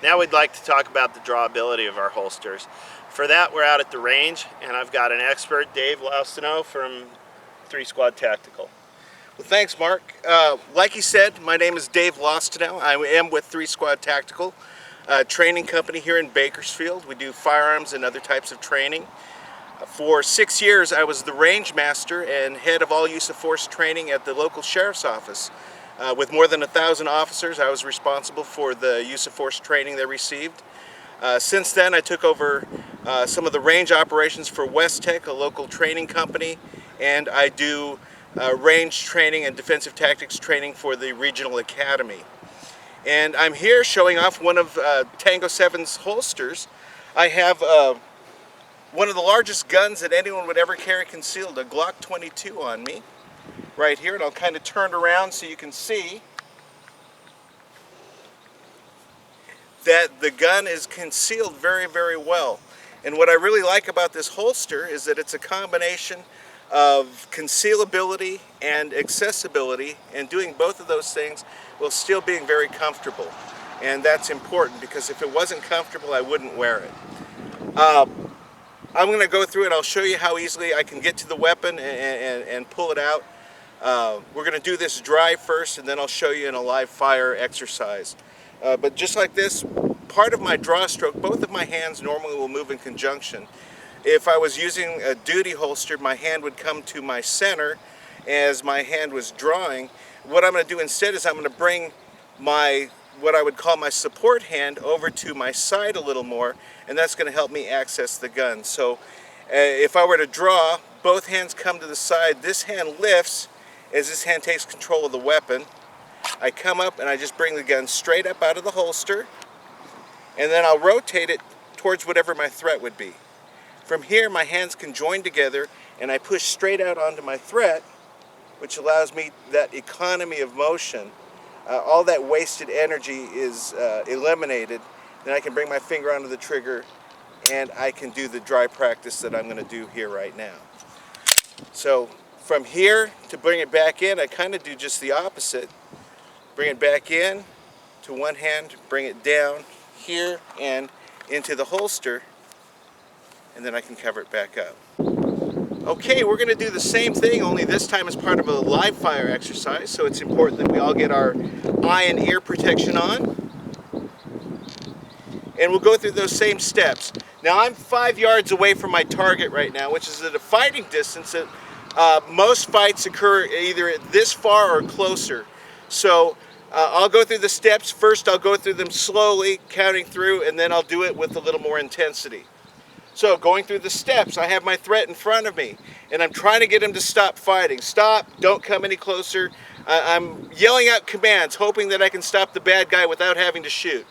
Now we'd like to talk about the drawability of our holsters. For that, we're out at the range, and I've got an expert, Dave Lostaunau from 3 Squad Tactical. Well, thanks, Mark. Like he said, my name is Dave Lostaunau. I am with 3 Squad Tactical, a training company here in Bakersfield. We do firearms and other types of training. For 6 years, I was the range master and head of all use of force training at the local sheriff's office. With more than 1,000 officers, I was responsible for the use of force training they received. Since then, I took over some of the range operations for West Tech, a local training company, and I do range training and defensive tactics training for the regional academy. And I'm here showing off one of Tango-7's holsters. I have one of the largest guns that anyone would ever carry concealed, a Glock 22 on me, right here, and I'll kind of turn around so you can see that the gun is concealed very, very well. And what I really like about this holster is that it's a combination of concealability and accessibility, and doing both of those things while still being very comfortable. And that's important, because if it wasn't comfortable, I wouldn't wear it. I'm going to go through and I'll show you how easily I can get to the weapon and pull it out. We're going to do this dry first, and then I'll show you in a live fire exercise. But just like this, part of my draw stroke, both of my hands normally will move in conjunction. If I was using a duty holster, my hand would come to my center as my hand was drawing. What I'm going to do instead is I'm going to bring what I would call my support hand over to my side a little more, and that's going to help me access the gun. So if I were to draw, both hands come to the side, this hand lifts as this hand takes control of the weapon. I come up and I just bring the gun straight up out of the holster, and then I'll rotate it towards whatever my threat would be. From here, my hands can join together and I push straight out onto my threat, which allows me that economy of motion. All that wasted energy is eliminated. Then I can bring my finger onto the trigger and I can do the dry practice that I'm going to do here right now. So from here to bring it back in, I kind of do just the opposite. Bring it back in to one hand, bring it down here and into the holster, and then I can cover it back up. Okay, we're going to do the same thing, only this time as part of a live fire exercise, so it's important that we all get our eye and ear protection on. And we'll go through those same steps. Now, I'm 5 yards away from my target right now, which is at a fighting distance that most fights occur either this far or closer. So I'll go through the steps. First, I'll go through them slowly, counting through, and then I'll do it with a little more intensity. So going through the steps, I have my threat in front of me, and I'm trying to get him to stop fighting. Stop, don't come any closer. I'm yelling out commands, hoping that I can stop the bad guy without having to shoot.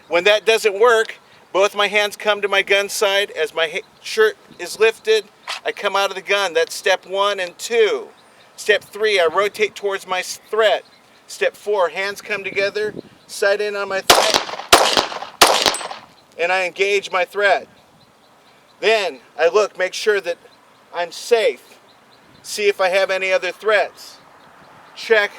When that doesn't work, both my hands come to my gun side. As my shirt is lifted, I come out of the gun. That's step 1 and 2. Step 3, I rotate towards my threat. Step 4, hands come together, sight in on my threat, and I engage my threat. Then I look, make sure that I'm safe. See if I have any other threats. Check,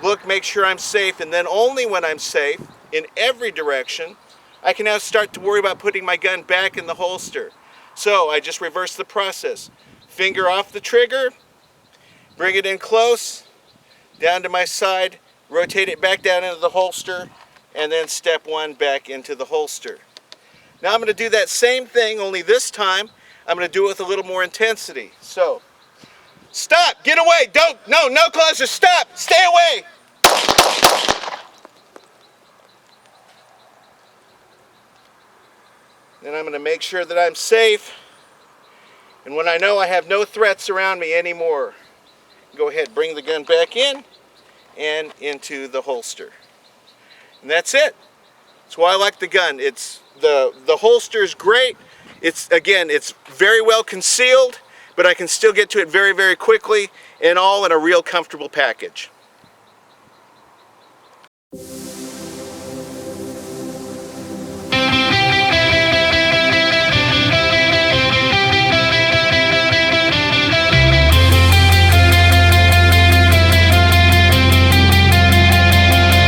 look, make sure I'm safe, and then only when I'm safe, in every direction, I can now start to worry about putting my gun back in the holster. So I just reverse the process. Finger off the trigger, bring it in close, down to my side, rotate it back down into the holster, and then step 1 back into the holster. Now I'm going to do that same thing, only this time I'm going to do it with a little more intensity. So, stop, get away, no closer, stop, stay away. Then I'm going to make sure that I'm safe, and when I know I have no threats around me anymore, go ahead, bring the gun back in and into the holster. And that's it. That's why I like the gun. The holster is great. It's very well concealed, but I can still get to it very, very quickly, and all in a real comfortable package.